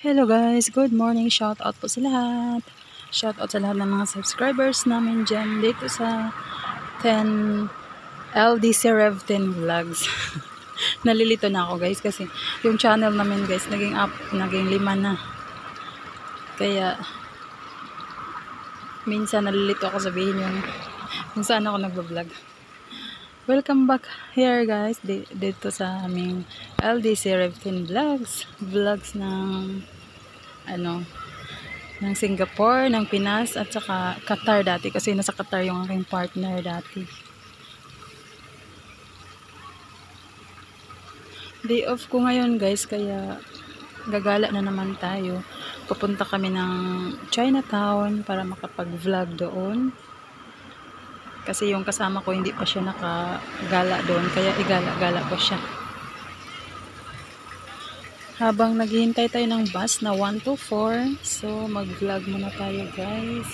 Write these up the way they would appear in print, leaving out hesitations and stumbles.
Hello guys, good morning. Shout out po sa lahat. Shout out sa lahat ng mga subscribers namin dyan dito sa 10 LDC Rev 10 Vlogs. Nalilito na ako guys kasi yung channel namin guys naging 5 na. Kaya minsan nalilito ako sabihin yung kung saan ako nagbablog. Welcome back here guys dito sa aming LDC Rev 10 Vlogs ng ng Singapore, ng Pinas at saka Qatar dati kasi nasa Qatar yung aking partner dati. Day off ko ngayon guys, kaya gagala na naman tayo. Pupunta kami ng Chinatown para makapag-vlog doon. Kasi yung kasama ko hindi pa siya nakagala doon, kaya igala-gala ko siya. Habang naghihintay tayo ng bus na 1 to 4, so mag-vlog muna tayo guys.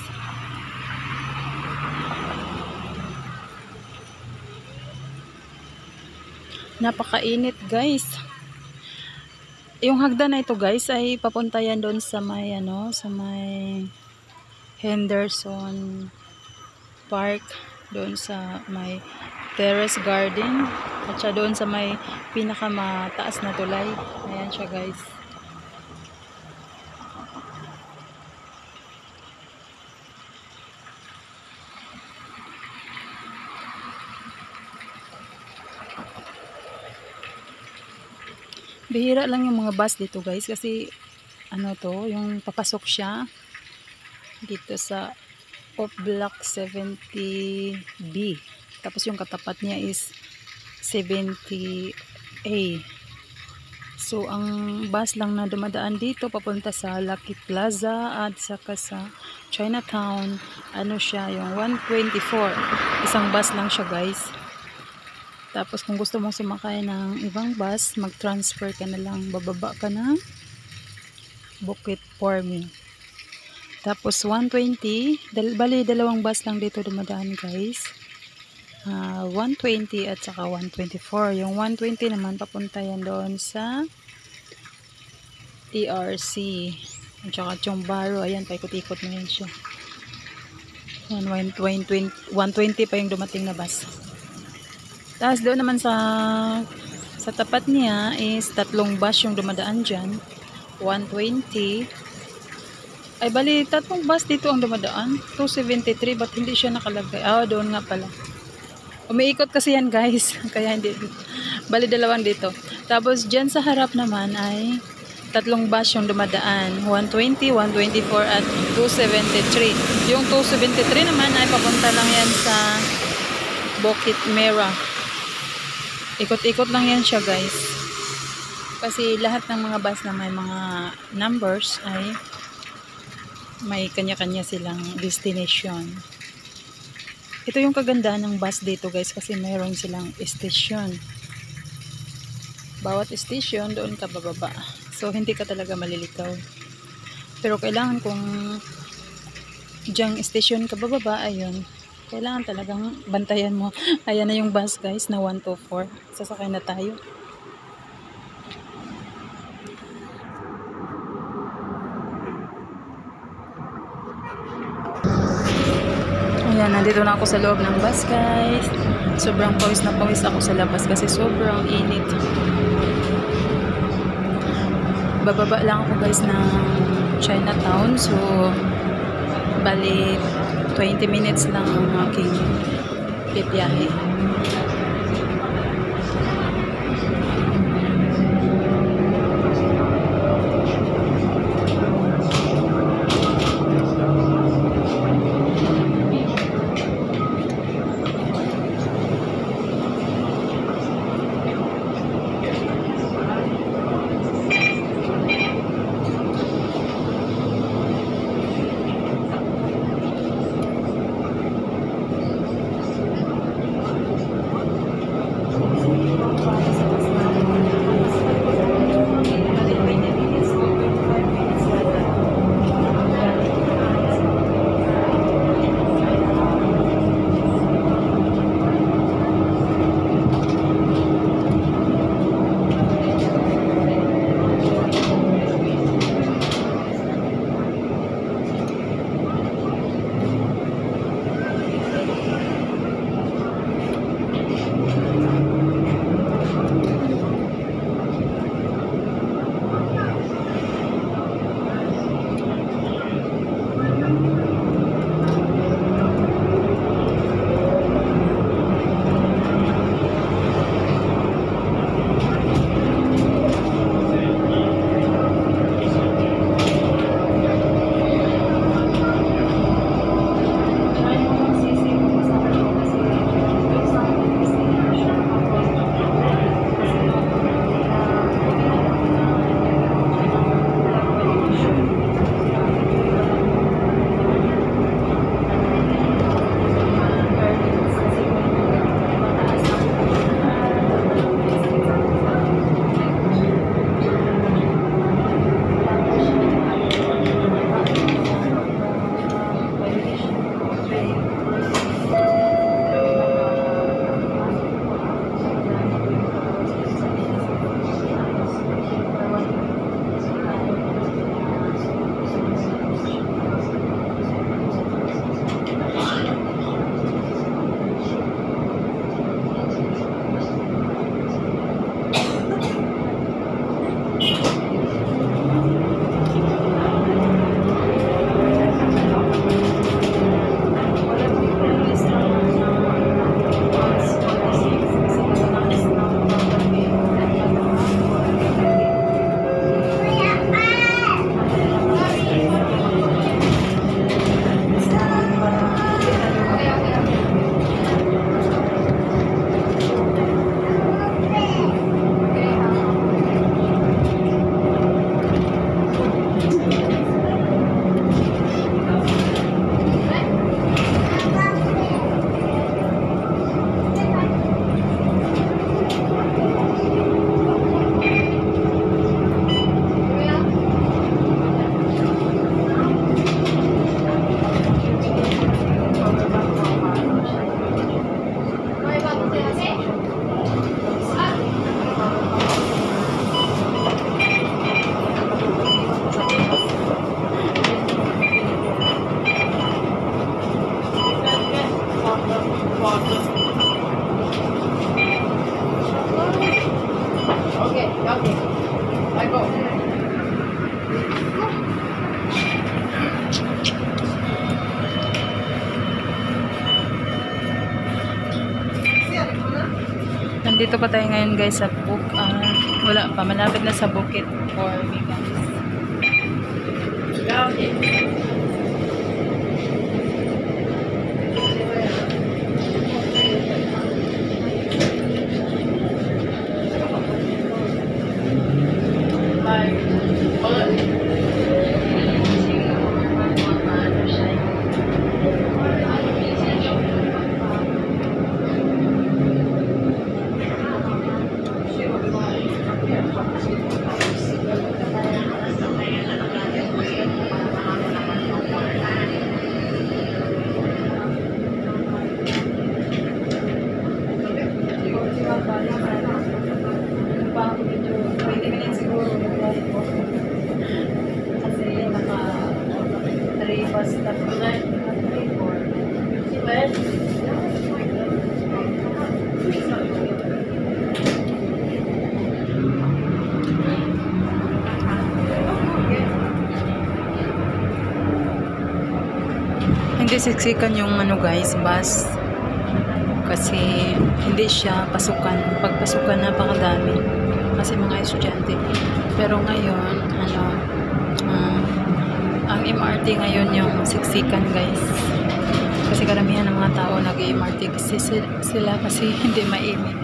Napakainit guys. Yung hagdan na ito guys ay papunta yan doon sa may sa may Henderson Park, doon sa may Terrace Garden at siya doon sa may pinakamataas na tulay. Ayan siya guys. Bihira lang yung mga bus dito guys kasi yung papasok siya dito sa Pop Block 70B. Tapos yung katapat niya is 70A. So ang bus lang na dumadaan dito papunta sa Lucky Plaza at saka sa Chinatown, siya yung 124. Isang bus lang siya guys. Tapos kung gusto mong sumakay ng ibang bus, mag-transfer ka na lang, bababa ka ng Bukit Pormi. Tapos 120, bali dalawang bus lang dito dumadaan guys. 120 at saka 124. Yung 120 naman papunta yan doon sa TRC at saka Chongbaro. Ayan, paikot-ikot na yan siya. 120 pa yung dumating na bus. Tapos doon naman sa tapat niya is 3 bus yung dumadaan dyan. 120. Ay bali 3 bus dito ang dumadaan. 273 but hindi siya nakalagay. Doon nga pala. Umiikot kasi yan guys. Kaya hindi. Bali 2 dito. Tapos dyan sa harap naman ay 3 bus yung dumadaan. 120, 124 at 273. Yung 273 naman ay papunta lang yan sa Bukit Mera. Ikot-ikot lang yan siya guys. Kasi lahat ng mga bus na may mga numbers ay may kanya-kanya silang destination. Ito yung kagandahan ng bus dito guys kasi mayroon silang station. Bawat station doon ka bababa. So hindi ka talaga malilikaw. Pero kailangan kung diyang station ka bababa, ayun, kailangan talagang bantayan mo. Ayan na yung bus guys na 124. Sasakay na tayo. Ayan, nandito na ako sa loob ng bus guys. Sobrang pawis na pawis ako sa labas kasi sobrang init. Bababa lang ako guys ng Chinatown. So bali 20 minutes lang ang aking bibiyahe. nandito pa tayo ngayon guys sa wala pa, malapit na sa Bukit or Vegas. Hindi siksikan yung ano guys, bus. Kasi hindi siya pasukan. Pagpasukan napakadami. Kasi mga estudyante. Pero ngayon, ang MRT ngayon yung siksikan guys. Kasi karamihan ng mga tao nag-MRT sila kasi hindi mainit.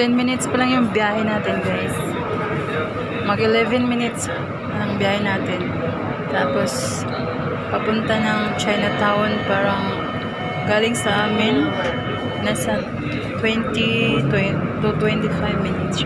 Ten minutes pa lang yung biyahe natin guys. Mag 11 minutes ang biyahe natin. Tapos papunta ng Chinatown, parang galing sa amin nasa 20 to 25 minutes.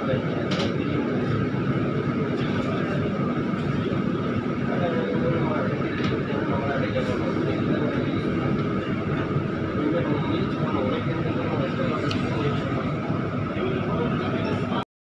Thank you.